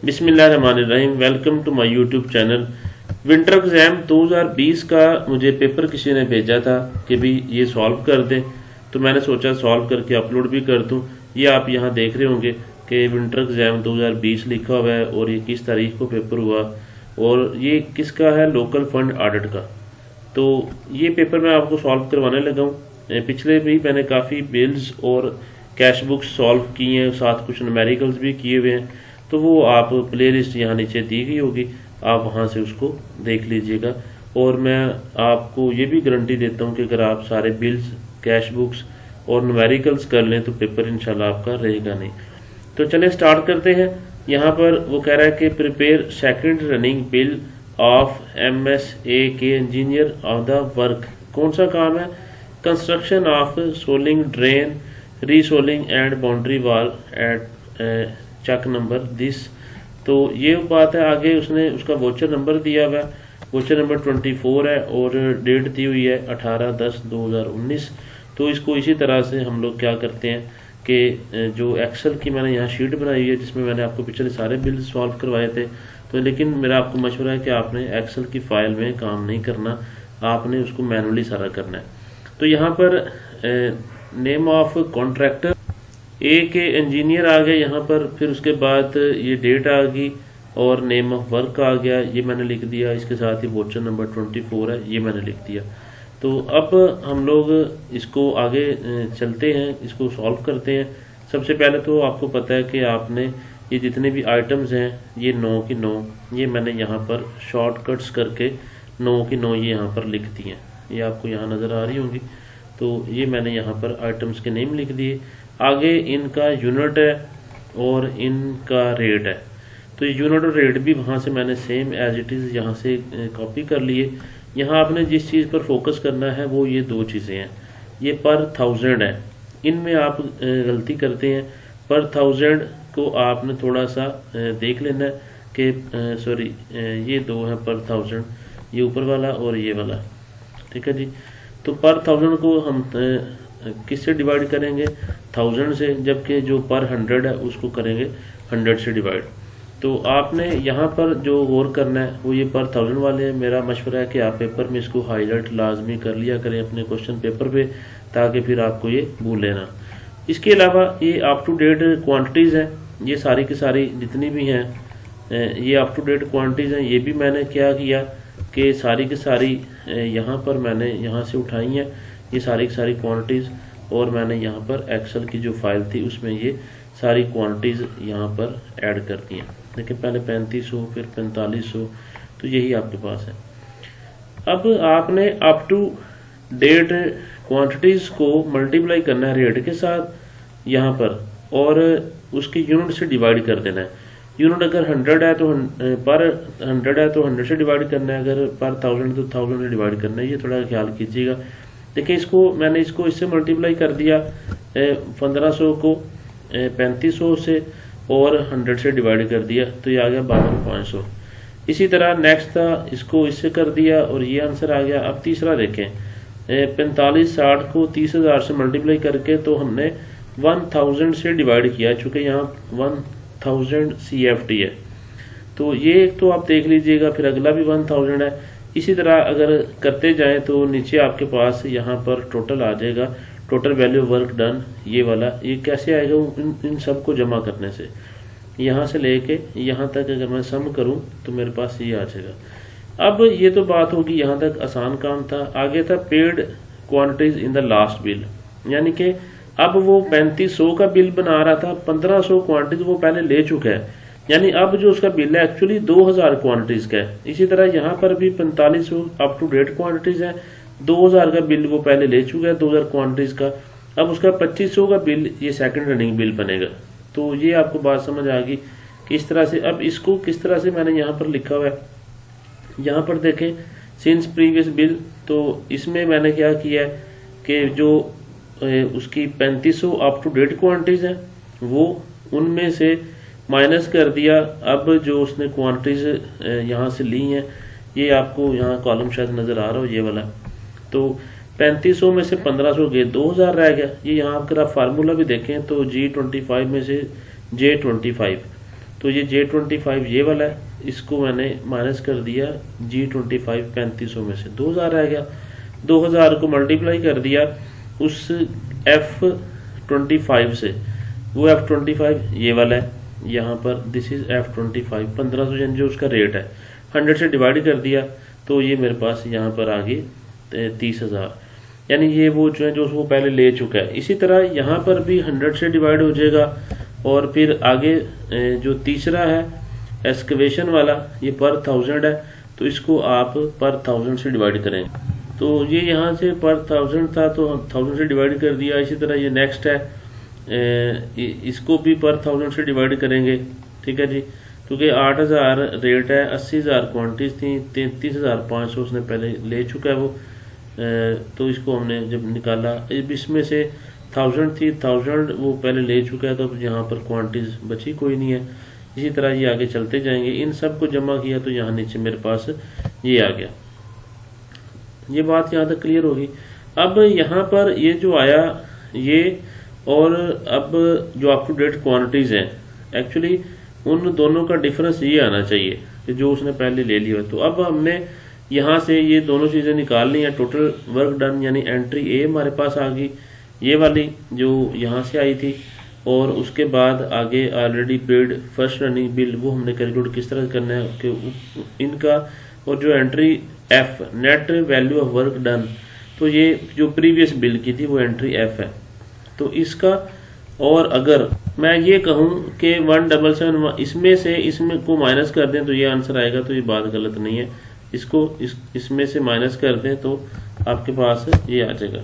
बिस्मिल्लाहिर्रहमानिर्रहीम। Welcome to my YouTube channel. Winter exam 2020 का मुझे पेपर किसी ने भेजा था कि भी ये सॉल्व कर दें, तो मैंने सोचा सॉल्व करके अपलोड भी कर दूं। ये आप यहाँ देख रहे होंगे कि विंटर एग्जाम 2020 लिखा हुआ है और ये किस तारीख को पेपर हुआ और ये किसका है, लोकल फंड ऑडिट का। तो ये पेपर मैं आपको सॉल्व करवाने लगा हूँ। पिछले भी मैंने काफ़ी बिल्स और कैश बुक्स सॉल्व किए हैं, साथ कुछ न्यूमेरिकल्स भी किए हुए हैं। तो वो आप प्ले लिस्ट यहाँ नीचे दी गई होगी, आप वहाँ से उसको देख लीजिएगा। और मैं आपको ये भी गारंटी देता हूँ कि अगर आप सारे बिल्स, कैश बुक्स और न्यूमेरिकल्स कर लें तो पेपर इंशाल्लाह आपका रहेगा नहीं। तो चलिए स्टार्ट करते हैं। यहाँ पर वो कह रहा है कि prepare second running bill of MSA के इंजीनियर ऑफ द वर्क। कौन सा काम है? Construction of soling drain, resoling and boundary wall at check number this. तो ये बात है। आगे उसने उसका वोचर नंबर दिया हुआ है, वोचर नंबर 24 है और डेट दी हुई है 18/10/2019। तो इसको इसी तरह से हम लोग क्या करते हैं कि जो एक्सेल की मैंने यहाँ शीट बनाई हुई है जिसमें मैंने आपको पिछले सारे बिल सॉल्व करवाए थे, तो लेकिन मेरा आपको मशवरा है कि आपने एक्सेल की फाइल में काम नहीं करना, आपने उसको मैनुअली सारा करना है। तो यहाँ पर नेम ऑफ कॉन्ट्रैक्टर ए के इंजीनियर आ गए यहाँ पर, फिर उसके बाद ये डेट आ गई और नेम ऑफ वर्क आ गया, ये मैंने लिख दिया। इसके साथ ही वोचर नंबर 24 है, ये मैंने लिख दिया। तो अब हम लोग इसको आगे चलते हैं, इसको सॉल्व करते हैं। सबसे पहले तो आपको पता है कि आपने ये जितने भी आइटम्स हैं ये 9 की 9 ये मैंने यहाँ पर शॉर्टकट्स करके 9 की 9 ये यहाँ पर लिख दी हैं। ये आपको यहाँ नज़र आ रही होंगी। तो ये मैंने यहाँ पर आइटम्स के नेम लिख दिए। आगे इनका यूनिट है और इनका रेट है। तो ये यूनिट और रेट भी वहाँ से मैंने सेम एज इट इज़ यहाँ से कॉपी कर लिए। यहाँ आपने जिस चीज़ पर फोकस करना है वो ये दो चीज़ें हैं। ये पर 1000 है, इनमें आप गलती करते हैं। पर 1000 को आपने थोड़ा सा देख लेना है कि सॉरी ये दो है पर 1000, ये ऊपर वाला और ये वाला, ठीक है जी। तो पर 1000 को हम किससे डिवाइड करेंगे? 1000 से, जबकि जो पर 100 है उसको करेंगे 100 से डिवाइड। तो आपने यहाँ पर जो गौर करना है वो ये पर 1000 वाले हैं। मेरा मशवरा है कि आप पेपर में इसको हाईलाइट लाजमी कर लिया करें अपने क्वेश्चन पेपर पे, ताकि फिर आपको ये भूले ना। इसके अलावा ये अप टू डेट क्वांटिटीज़ हैं, ये सारी की सारी जितनी भी हैं ये अप टू डेट क्वांटिटीज़ हैं। ये भी मैंने क्या किया कि सारी की सारी यहाँ पर मैंने यहाँ से उठाई हैं ये सारी की सारी क्वांटिटीज़, और मैंने यहाँ पर एक्सेल की जो फाइल थी उसमें ये सारी क्वांटिटीज़ यहाँ पर ऐड कर दी हैं। देखिए पहले 3500 फिर 4500, तो यही आपके पास है। अब आपने अप टू डेट क्वांटिटीज़ को मल्टीप्लाई करना है रेट के साथ यहाँ पर, और उसकी यूनिट से डिवाइड कर देना है। यूनिट अगर 100 है तो पर 100 है तो 100 से डिवाइड करना है, अगर पर 1000 तो 1000 से डिवाइड करना है। ये थोड़ा ख्याल कीजिएगा। देखिए इसको मैंने इसको इससे मल्टीप्लाई कर दिया 1500 को 3500 से और 100 से डिवाइड कर दिया, तो ये आ गया 52500। इसी तरह नेक्स्ट था, इसको इससे कर दिया और ये आंसर आ गया। अब तीसरा देखें, 4560 को 30,000 से मल्टीप्लाई करके तो हमने 1000 से डिवाइड किया, चूँकि यहाँ 1000 CFT है। तो ये एक तो आप देख लीजिएगा, फिर अगला भी 1000 है। इसी तरह अगर करते जाएं तो नीचे आपके पास यहाँ पर टोटल आ जाएगा, टोटल वैल्यू वर्क डन, ये वाला। ये कैसे आएगा? इन सब को जमा करने से, यहाँ से लेके यहाँ तक अगर मैं सम करूँ तो मेरे पास ये आ जाएगा। अब ये तो बात होगी, यहाँ तक आसान काम था। आगे था paid quantities in the last bill, यानी कि अब वो 3500 का बिल बना रहा था, 1500 क्वांटिटीज वो पहले ले चुका है, यानी अब जो उसका बिल है एक्चुअली 2000 क्वांटिटीज का है। इसी तरह यहाँ पर भी 4500 अप टू डेट क्वांटिटीज है, 2000 का बिल वो पहले ले चुका है 2000 क्वांटिटीज का। अब उसका 2500 का बिल ये सेकंड रनिंग बिल बनेगा। तो ये आपको बात समझ आ गई किस तरह से। अब इसको किस तरह से मैंने यहाँ पर लिखा हुआ है, यहाँ पर देखें सिंस प्रीवियस बिल। तो इसमें मैंने क्या किया है कि जो उसकी 3500 अप टू डेट क्वांटिटीज है वो उनमें से माइनस कर दिया। अब जो उसने क्वांटिटीज यहाँ से ली हैं, ये आपको यहाँ कॉलम शायद नजर आ रहा हो, ये वाला। तो 3500 में से 1500 गए, 2000 रह गया। ये यहाँ अगर आप फार्मूला भी देखें तो G25 में से J25, तो ये J25 ये वाला है, इसको मैंने माइनस कर दिया G25 3500 में से 2000 रह गया। 2000 को मल्टीप्लाई कर दिया उस F25 से, वो F25 ये वाला है यहाँ पर, दिस इज F25 1500 यानी जो उसका रेट है 100 से डिवाइड कर दिया तो ये मेरे पास यहाँ पर आ गई 30,000, यानी ये वो जो है जो वो पहले ले चुका है। इसी तरह यहाँ पर भी 100 से डिवाइड हो जाएगा और फिर आगे जो तीसरा है एक्सकवेशन वाला, ये पर 1000 है तो इसको आप पर 1000 से डिवाइड करें। तो ये यहाँ से पर 1000 था तो 1000 से डिवाइड कर दिया। इसी तरह ये नेक्स्ट है, इसको भी पर 1000 से डिवाइड करेंगे, ठीक है जी, क्योंकि 8000 रेट है, 80,000 क्वांटिटीज थी, 33,500 उसने पहले ले चुका है वो, तो इसको हमने जब निकाला इसमें से 1000 थी, 1000 वो पहले ले चुका है, तो अब यहाँ पर क्वांटिटीज बची कोई नहीं है। इसी तरह ये आगे चलते जाएंगे, इन सब को जमा किया तो यहाँ नीचे मेरे पास ये आ गया। ये बात यहाँ तक क्लियर होगी। अब यहाँ पर ये जो आया ये, और अब जो अप टू डेट क्वांटिटीज हैं, एक्चुअली उन दोनों का डिफरेंस ये आना चाहिए कि जो उसने पहले ले लिया। तो अब हमने यहाँ से ये दोनों चीजें निकाल ली हैं। टोटल वर्क डन यानी एंट्री ए हमारे पास आ गई, ये वाली जो यहाँ से आई थी, और उसके बाद आगे already paid first running bill, वो हमने कैलकुलेट किस तरह करना है कि इनका, और जो entry F net value of work done, तो ये जो प्रीवियस बिल की थी वो एंट्री एफ है। तो इसका, और अगर मैं ये कहूं कि 177 इसमें से इसमें को माइनस कर दें तो ये आंसर आएगा, तो ये बात गलत नहीं है। इसको इसमें से माइनस कर दें तो आपके पास ये आ जाएगा,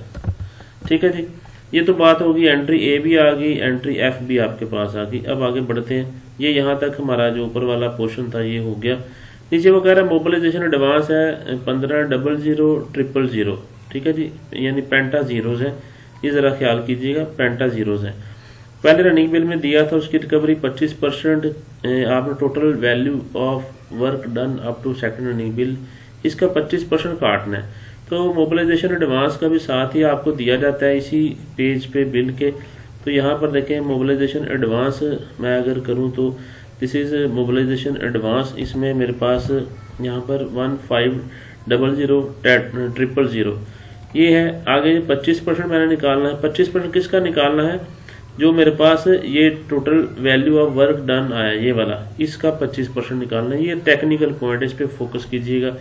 ठीक है जी। ये तो बात होगी, एंट्री ए भी आ गई, एंट्री एफ भी आपके पास आ गई। अब आगे बढ़ते हैं, ये यहाँ तक हमारा जो ऊपर वाला पोर्शन था ये हो गया। नीचे वो कह रहा है मोबिलाइजेशन एडवांस है 15,00,000,000, ठीक है जी, यानी पेंटा जीरोज है, ये जरा ख्याल कीजिएगा, पेंटा जीरोज है। पहले रनिंग बिल में दिया था उसकी रिकवरी 25%, आपने total value of work done up to second running bill, इसका 25% काटना है। तो मोबिलाइजेशन एडवांस का भी साथ ही आपको दिया जाता है इसी पेज पे बिल के। तो यहाँ पर देखें मोबिलाइजेशन एडवांस मैं अगर करूँ तो दिस इज मोबिलाइजेशन एडवांस, इसमें मेरे पास यहाँ पर 15,00,000,000 ये है। आगे 25% मैंने निकालना है। 25% किसका निकालना है? जो मेरे पास ये total value of work done आया ये वाला, इसका 25% निकालना है। ये टेक्निकल पॉइंट, इस पे फोकस कीजिएगा।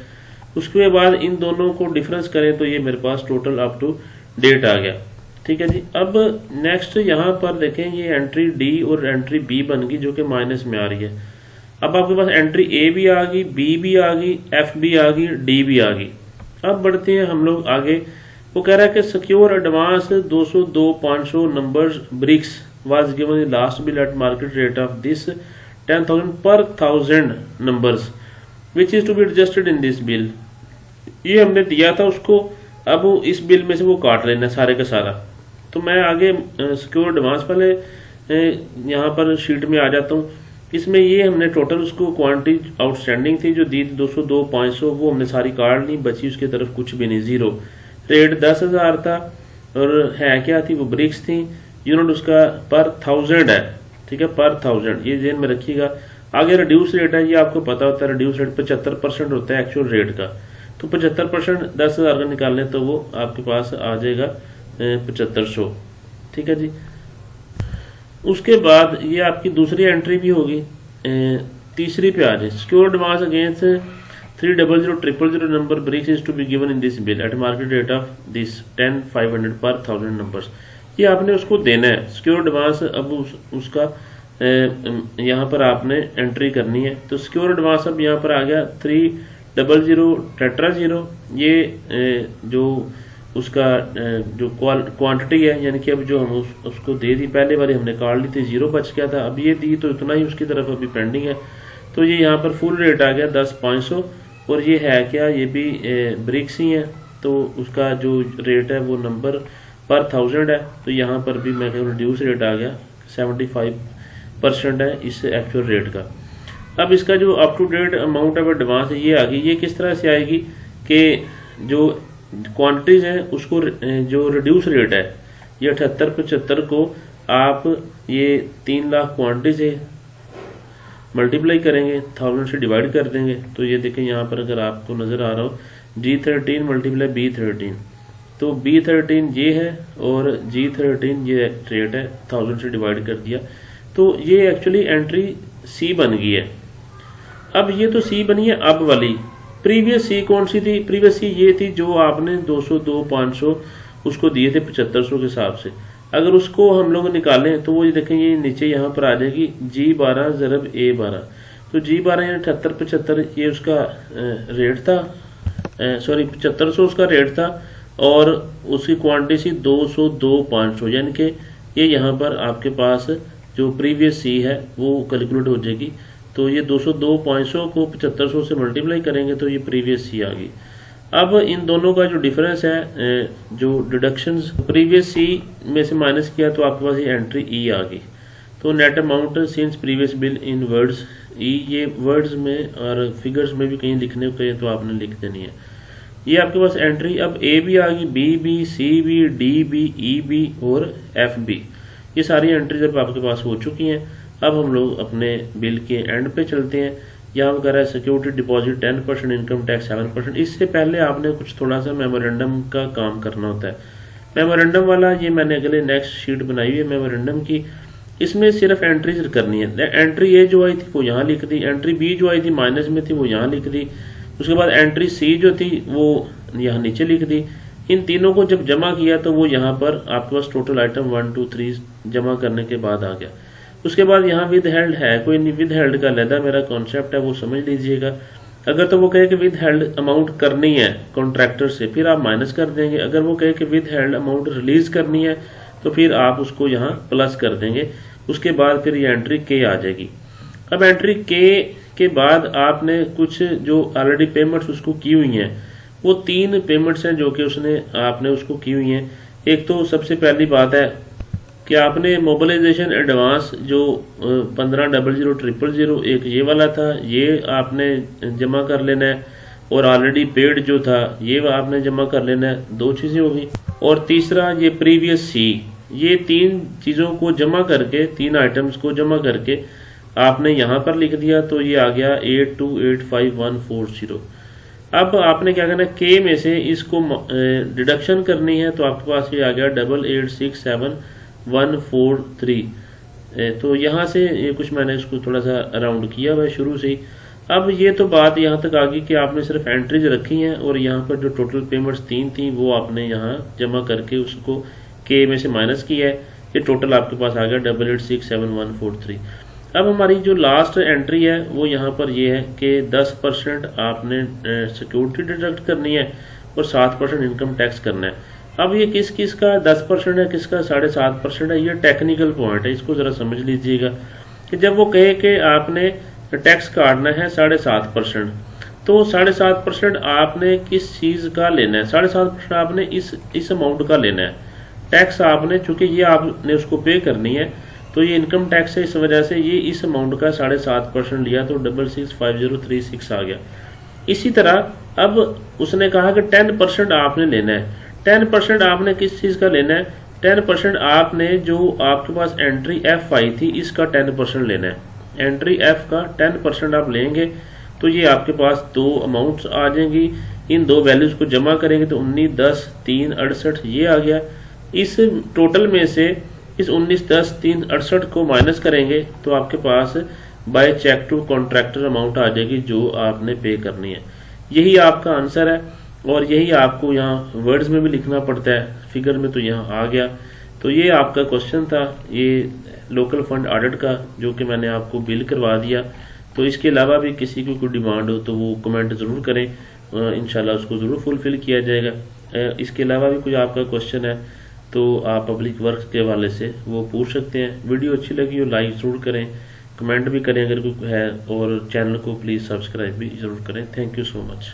उसके बाद इन दोनों को डिफरेंस करें तो ये मेरे पास टोटल अप टू डेट आ गया, ठीक है जी। अब नेक्स्ट यहाँ पर देखें, ये एंट्री डी और एंट्री बी बन गई जो कि माइनस में आ रही है। अब आपके पास एंट्री ए भी आ गई, बी भी आ गई, एफ भी आ गई, डी भी आ गई। अब बढ़ते हैं हम लोग आगे। वो कह रहा है कि secure advance 202,500 numbers bricks was given in last bill at market rate of this 10,000 पर 1000 numbers which is to be adjusted in this bill. ये हमने दिया था उसको, अब इस बिल में से वो काट लेना सारे का सारा। तो मैं आगे सिक्योर एडवांस वाले यहाँ पर शीट में आ जाता हूँ। इसमें ये हमने टोटल उसको क्वांटिटी आउटस्टैंडिंग थी जो दी 202,500, वो हमने सारी काट ली, बची उसकी तरफ कुछ भी नहीं, जीरो। रेट 10,000 था और है क्या थी, वो ब्रिक्स थी। यूनिट उसका पर 1000 है, ठीक है, पर 1000, ये जेन में रखिएगा। आगे रिड्यूस रेट है, ये आपको पता होता है, रिड्यूस रेट 75% होता है एक्चुअल रेट का। तो 75% 10,000 का निकालने तो वो आपके पास आ जाएगा 7500, ठीक है जी। उसके बाद ये आपकी दूसरी एंट्री भी होगी, तीसरी पे आ जाए। Secure advance against 3,00,000,000 number bricks is to be given in this bill at market rate of this 10,500 पर 1000 नंबर्स। ये आपने उसको देना है सिक्योर एडवांस। अब उसका यहाँ पर आपने एंट्री करनी है। तो सिक्योर एडवांस अब यहाँ पर आ गया 3,00,000,000। ये जो उसका जो क्वांटिटी है, यानी कि अब जो हम उसको दे दी, पहले वाली हमने काट ली थी, जीरो बच गया था, अब ये दी तो इतना ही उसकी तरफ अभी पेंडिंग है। तो ये यहाँ पर फुल रेट आ गया 10,500, और ये है क्या, ये भी ब्रिक्स ही है। तो उसका जो रेट है वो नंबर पर 1000 है। तो यहाँ पर भी मैं कहूँ रिड्यूस रेट आ गया 75% है इस एक्चुअल रेट का। अब इसका जो up to date amount of advance है ये आ गई। ये किस तरह से आएगी कि जो क्वांटिटीज हैं उसको जो रिड्यूस रेट है ये 78-75 को आप, ये 3 लाख क्वांटिटीज है, मल्टीप्लाई करेंगे, 1000 से डिवाइड कर देंगे। तो ये देखें यहाँ पर अगर आपको नज़र आ रहा हो G13 मल्टीप्लाई B13, तो B13 ये है और G13 ये रेट है, 1000 से डिवाइड कर दिया। तो ये एक्चुअली एंट्री C बन गई है। अब ये तो C बनी है अब वाली। प्रीवियस C कौन सी थी? प्रीवियस C ये थी जो आपने 200, 500 उसको दिए थे 7500 के हिसाब से। अगर उसको हम लोग निकालें तो वो ये देखें ये नीचे यहाँ पर आ जाएगी G12 ज़रब A12। तो G12 यानी 78-75 ये उसका रेट था, सॉरी 7500 उसका रेट था और उसकी क्वांटिटी थी 200, 2, 500, यानी कि ये यहाँ पर आपके पास जो प्रीवियस C है वो कैलकुलेट हो जाएगी। तो ये 200, 2, 500 को 7500 से मल्टीप्लाई करेंगे तो ये प्रीवियस C आ गई। अब इन दोनों का जो डिफरेंस है, जो डिडक्शंस प्रीवियस C में से माइनस किया तो आपके पास ये एंट्री E आ गई। तो net amount since previous bill in words E, ये वर्ड्स में और फिगर्स में भी कहीं लिखने को कहे तो आपने लिख देनी है। ये आपके पास एंट्री अब A भी आ गई, B भी, C भी, D भी, E भी और F भी। ये सारी एंट्रीज अब आपके पास हो चुकी हैं। अब हम लोग अपने बिल के एंड पे चलते हैं। यहाँ वगैरह है सिक्योरिटी डिपॉजिट 10%, इनकम टैक्स 7%। इससे पहले आपने कुछ थोड़ा सा मेमोरेंडम का काम करना होता है। मेमोरेंडम वाला ये मैंने अगले नेक्स्ट शीट बनाई हुई है मेमोरेंडम की। इसमें सिर्फ एंट्रीज करनी है। एंट्री A जो आई थी वो यहाँ लिख दी, एंट्री B जो आई थी माइनस में थी वो यहाँ लिख दी, उसके बाद एंट्री C जो थी वो यहाँ नीचे लिख दी। इन तीनों को जब जमा किया तो वो यहाँ पर आपके पास टोटल आइटम 1, 2, 3 जमा करने के बाद आ गया। उसके बाद यहाँ विद हेल्ड है, कोई नहीं, विद हेल्ड का अलग मेरा कॉन्सेप्ट है, वो समझ लीजिएगा। अगर तो वो कहे कि विद हेल्ड अमाउंट करनी है कॉन्ट्रैक्टर से, फिर आप माइनस कर देंगे। अगर वो कहे कि विद हेल्ड अमाउंट रिलीज करनी है तो फिर आप उसको यहाँ प्लस कर देंगे। उसके बाद फिर ये एंट्री K आ जाएगी। अब एंट्री K के बाद आपने कुछ जो ऑलरेडी पेमेंट्स उसको की हुई हैं, वो 3 पेमेंट्स हैं जो कि आपने उसको की हुई हैं। एक तो सबसे पहली बात है कि आपने मोबिलाइजेशन एडवांस जो 15,00,000 एक ये वाला था, ये आपने जमा कर लेना है। और ऑलरेडी पेड जो था ये आपने जमा कर लेना है। 2 चीजें होगी। और तीसरा ये प्रीवियस C, ये 3 चीजों को जमा करके, 3 आइटम्स को जमा करके आपने यहाँ पर लिख दिया। तो ये आ गया 8285,140। अब आपने क्या करना है, K में से इसको डिडक्शन करनी है। तो आपके पास ये आ गया 88,67,143। तो यहाँ से ये कुछ मैंने इसको थोड़ा सा राउंड किया हुआ शुरू से ही। अब ये तो बात यहाँ तक आ गई कि आपने सिर्फ एंट्रीज रखी हैं और यहाँ पर जो टोटल पेमेंट्स 3 थी वो आपने यहाँ जमा करके उसको K में से माइनस किया है। ये टोटल आपके पास आ गया 88,67,143। अब हमारी जो लास्ट एंट्री है वो यहाँ पर ये है कि 10% आपने सिक्योरिटी डिडक्ट करनी है और 7% इनकम टैक्स करना है। अब ये किस किस का 10% है, किसका 7.5% है, ये टेक्निकल पॉइंट है, इसको जरा समझ लीजिएगा। कि जब वो कहे कि आपने टैक्स काटना है 7.5%, तो 7.5% आपने किस चीज का लेना है? 7.5% आपने इस अमाउंट का लेना है टैक्स आपने, चूंकि ये आपने उसको पे करनी है तो ये इनकम टैक्स है, इस वजह से ये इस अमाउंट का 7.5% लिया तो 665036 आ गया। इसी तरह अब उसने कहा कि 10% आपने लेना है। 10% आपने किस चीज का लेना है? 10% आपने जो आपके पास एंट्री F आई थी इसका 10% लेना है। एंट्री F का 10% आप लेंगे तो ये आपके पास 2 अमाउंट्स आ जाएंगी। इन 2 वैल्यूज को जमा करेंगे तो 19, 10, 3, 68 ये आ गया। इस टोटल में से इस 19, 10, 3, 68 को माइनस करेंगे तो आपके पास by cheque to contractor amount आ जाएगी जो आपने पे करनी है। यही आपका आंसर है और यही आपको यहाँ वर्ड्स में भी लिखना पड़ता है, फिगर में तो यहाँ आ गया। तो ये आपका क्वेश्चन था, ये लोकल फंड ऑडिट का, जो कि मैंने आपको बिल करवा दिया। तो इसके अलावा भी किसी को कोई डिमांड हो तो वो कमेंट ज़रूर करें, इंशाल्लाह उसको ज़रूर फुलफिल किया जाएगा। इसके अलावा भी कोई आपका क्वेश्चन है तो आप पब्लिक वर्क के हवाले से वो पूछ सकते हैं। वीडियो अच्छी लगी हो लाइक ज़रूर करें, कमेंट भी करें अगर कोई है, और चैनल को प्लीज़ सब्सक्राइब भी ज़रूर करें। Thank you so much.